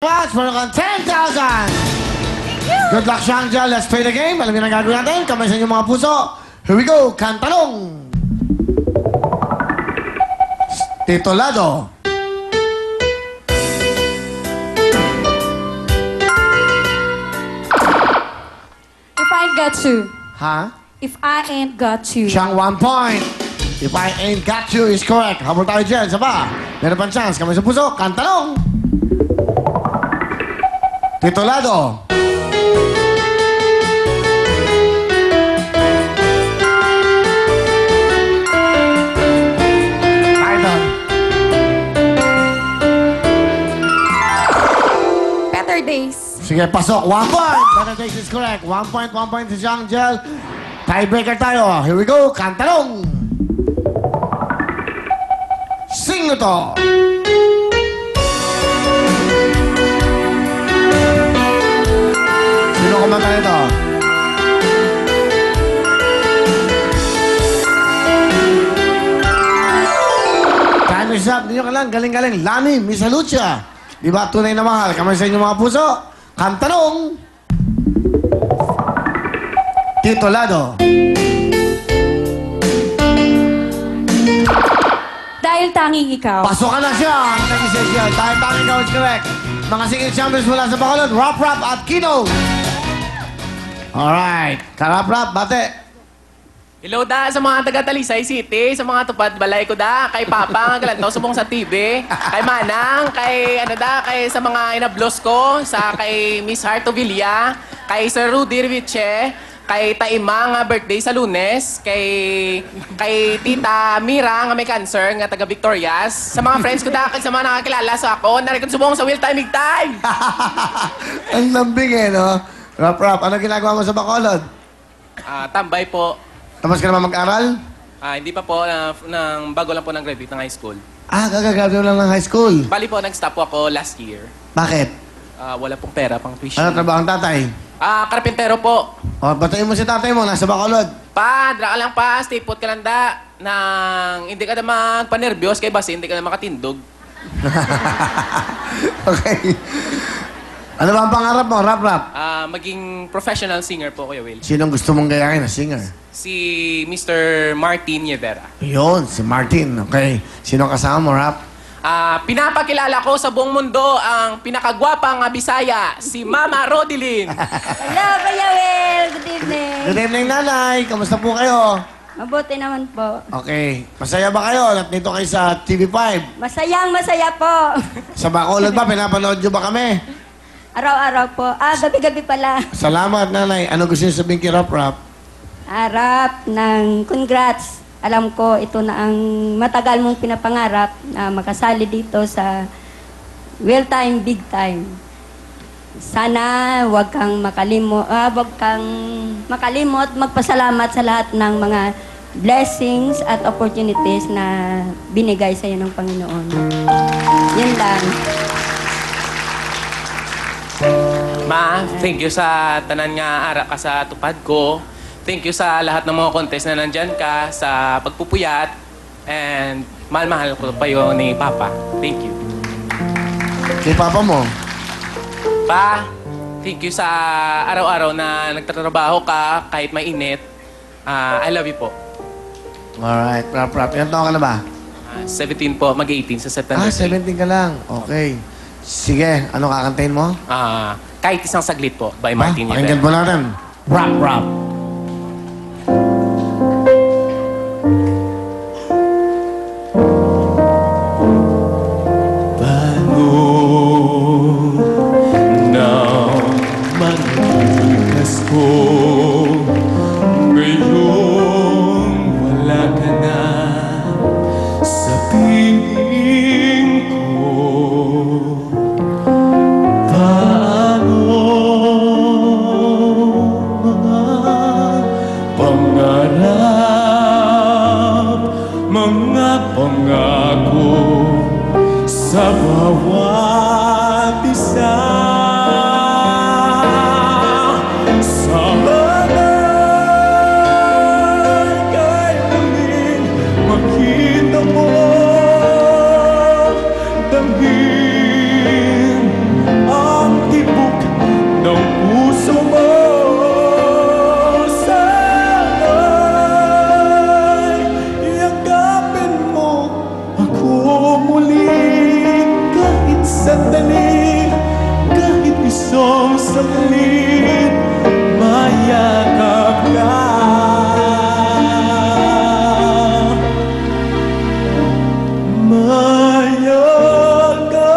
Watch, meron kang 10,000! Good luck, Shangel. Let's play the game. Alam niyo na gagawin natin. Kamay sa inyong mga puso. Here we go. Kantanong! Titulado. If I ain't got you. Ha? If I ain't got you. Siyang 1 point. If I ain't got you is correct. Habol tayo dyan. Saba. Meron pang chance. Kamay sa puso. Kantanong! Titulado. Title. Better days. Sige, pasok. 1 point. Better days is correct. 1 point si Shangel. Tiebreaker tayo. Here we go. Kantanong! Sing ito. Sino kumanta nito? Time is up. Ninyo ka lang. Galing-galing. Lani, Miss Lucia. Di ba tunay na mahal? Kamay sa inyong mga puso. Kantanong! Titulado. Dahil tanging ikaw. Pasok ka na siya. Thank you, Sergio. Dahil tanging ikaw is correct. Mga singing champions mula sa Bacolod, Rap Rap at Kino. Alright. Karap-rap, bate. Hello da sa mga taga Talisay City, sa mga tupad balay ko da, kay Papa, ang galantaw subong sa TV, kay Manang, kay kay sa mga inablos ko, sa kay Miss Heart Villa, kay Sir Rudy Riviche, kay Taima nga birthday sa Lunes, kay Tita Mira nga may cancer nga taga Victorias, sa mga friends ko da, kay sa mga nakakilala sa ako, narikon subong sa Will Time Big Time. Ang lambing eh, no? Rap-rap, ano ginagawa mo sa Bacolod? Tambay po. Tapos ka naman mag-aral? Hindi pa po, bago lang po ng graduate ng high school. Gagagraduate lang ng high school. Bali po, nag-stop po ako last year. Bakit? Wala pong pera pang tuition. Ano trabaho ang tatay? Karpintero po. O, batayin mo si tatay mo, nasa Bacolod. Pa, dra ka lang pa, stay put ka lang da. Nang hindi ka na magpanervyos kay basi, hindi ka na makatindog. Okay. Ano ba ang pangarap mo, rap-rap? Maging professional singer po, Kuya Will. Sinong gusto mong gayahin na singer? Si Mr. Martin Rivera. Yun, si Martin. Okay. Sino kasama mo, rap? Pinapakilala ko sa buong mundo ang pinakagwapang Bisaya, si Mama Rodilyn. Hello, Kuya Will. Good evening. Good evening, nanay. Kamusta po kayo? Mabuti naman po. Okay. Masaya ba kayo? Nandito kayo sa TV5. Masayang masaya po. Sa Bacolod ba? Pinapanood nyo ba kami? Araw-araw po. Gabi-gabi pala. Salamat, nanay. Ano gusto nyo sabihin kay Rap Rap? Rap ng congrats. Alam ko, ito na ang matagal mong pinapangarap na makasali dito sa Will Time Big Time. Sana wag kang makalimot, magpasalamat sa lahat ng mga blessings at opportunities na binigay sa iyo ng Panginoon. Yun lang. Ma, thank you sa tanan nga ara ka sa tupad ko. Thank you sa lahat ng mga contest na nandyan ka, sa pagpupuyat, and mahal-mahal ko pa yun ni Papa. Thank you. Kay papa mo? Pa, thank you sa araw-araw na nagtatrabaho ka kahit mainit. I love you po. Alright, Rap Rap. Ilan taon ka na ba? 17 po, mag-18 sa September 3. 17 ka lang. Okay. Sige, ano kakantahin mo? Kahit isang saglit po, by Martin Pakinggan Rivera. po natin. Rap Rap. kahit isang saglit, mayakap ka. Mayakap ka.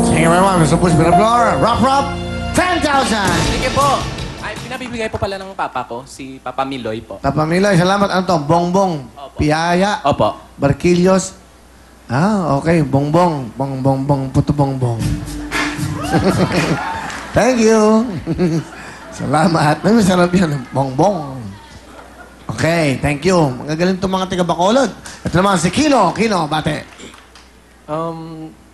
Thank you very much, Mr. Push Pinaplar. Rap, 10,000! Sige po. Ay, pinabibigay po pala ng papa ko, si Papa Miloy po. Tapamilay, salamat. Ano to? Bongbong, Opo. Piyaya, Opo. Barquillos. Ah, okay. Bongbong. Bongbong, puto bongbong. Thank you. Salamat. Ay, masarap yan. Bongbong. Okay, thank you. Magagaling itong mga taga-Bacolod. Ito naman si Kino. Kino, bate.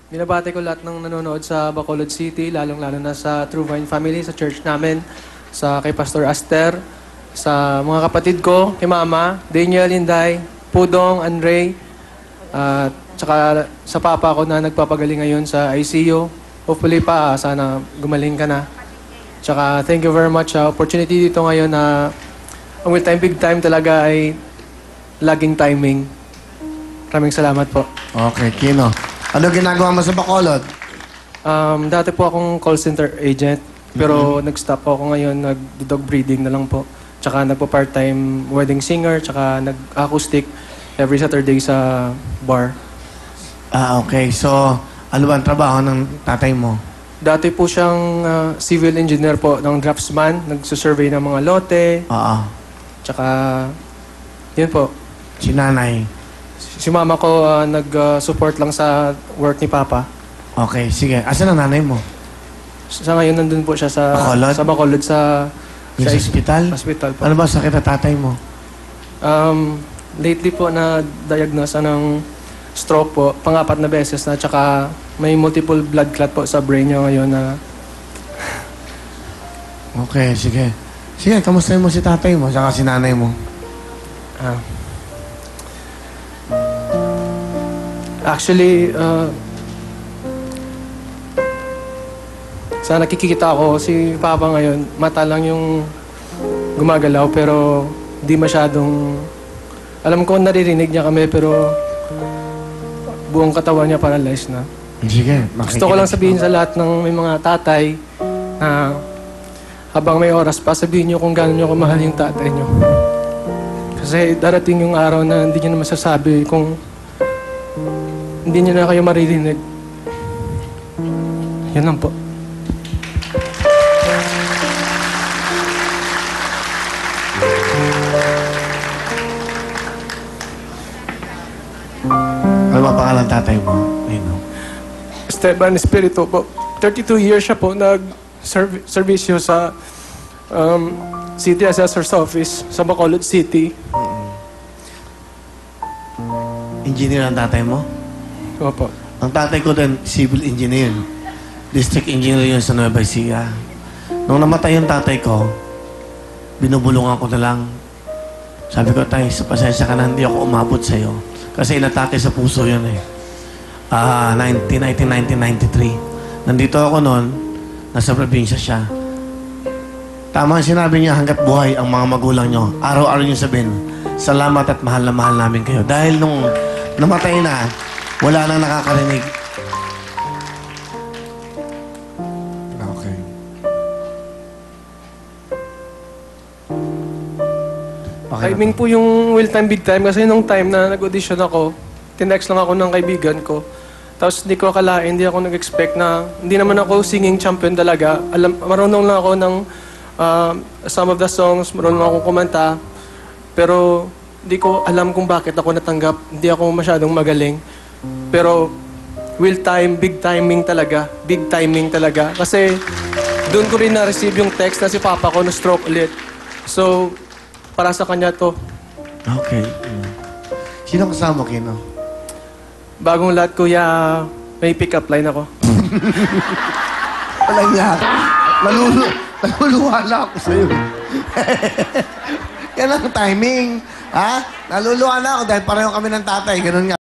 Binabati ko lahat ng nanonood sa Bacolod City, lalong-lalo na sa True Vine Family, sa church namin, sa kay Pastor Aster, sa mga kapatid ko, kay Mama, Daniel, Inday, Pudong, Andre, at saka sa papa ko na nagpapagaling ngayon sa ICU. Hopefully pa, sana gumaling ka na. Tsaka thank you very much sa opportunity dito ngayon na ang Will Time Big Time talaga ay laging timing. Maraming salamat po. Okay, Kino. Ano ginagawa mo sa Bacolod? Dati po akong call center agent, pero nag-stop po ako ngayon, nag-dog breeding na lang po. Tsaka nagpo-part-time wedding singer, tsaka nag-acoustic every Saturday sa bar. Ah, okay. So, ano ba ang trabaho ng tatay mo? Dati po siyang civil engineer po, ng draftsman, nagsusurvey ng mga lote, Oo. tsaka yun po. Si nanay. Si mama ko nag-support lang sa work ni papa. Okay, sige. Asan ang nanay mo? Sa ngayon nandun po siya sa Bacolod? sa Bacolod sa Sa hospital? hospital po. Ano ba sakit na tatay mo? Lately po na-diagnose ng stroke po, pang-apat na beses na, tsaka may multiple blood clot po sa brain niya ngayon na Okay, sige. Sige, kamusta mo si tatay mo saka si nanay mo? actually, sa nakikita ko, si Papa ngayon, mata lang yung gumagalaw, pero di masyadong... Alam ko naririnig niya kami, pero buong katawan niya paralyzed na. Sige, Gusto ko lang sabihin sa lahat ng may mga tatay na habang may oras pa, sabihin niyo kung gano'n niyo kamahal yung tatay niyo. Kasi darating yung araw na hindi niyo na masasabi kung hindi niyo na kayo maririnig. Yan lang po. Ano ba pangalan tatay mo? Ayun. Esteban Espiritu po. 32 years siya po nag-servisyo sa City Assessor's Office sa Bacolod City. Engineer ang tatay mo? Opo. Ang tatay ko din, civil engineer. District engineer yun sa Nueva Ecija. Nung namatay yung tatay ko, binubulungan ko na lang. Sabi ko, tay, sa pasensya ka na, hindi ako umabot sa'yo. Kasi inatake sa puso yun eh. 1993. Nandito ako noon, nasa probinsya siya. Tama ang sinabi niya, hanggat buhay ang mga magulang nyo. Araw-araw niyo sabihin, salamat at mahal na mahal namin kayo. Dahil nung namatay na, wala nang nakakarinig. Okay. Timing po yung Will Time Big Time kasi nung time na nag-audition ako, tinext lang ako ng kaibigan ko. Tapos hindi ko akalain, hindi ako nag-expect na, hindi naman ako singing champion talaga. Marunong lang ako ng some of the songs, marunong lang ako kumanta. Pero hindi ko alam kung bakit ako natanggap. Hindi ako masyadong magaling. Pero Will Time, big timing talaga. Big timing talaga. Kasi doon ko rin na-receive yung text na si Papa ko na-stroke ulit. So, para sa kanya to. Okay. Sino kasama mo, Kino? Bagong lahat, kuya, may pick-up line ako. Walang yak. Naluluwala ako sa'yo. Yan ang timing. Ha? Naluluwala ako dahil pareho kami ng tatay. Ganun nga.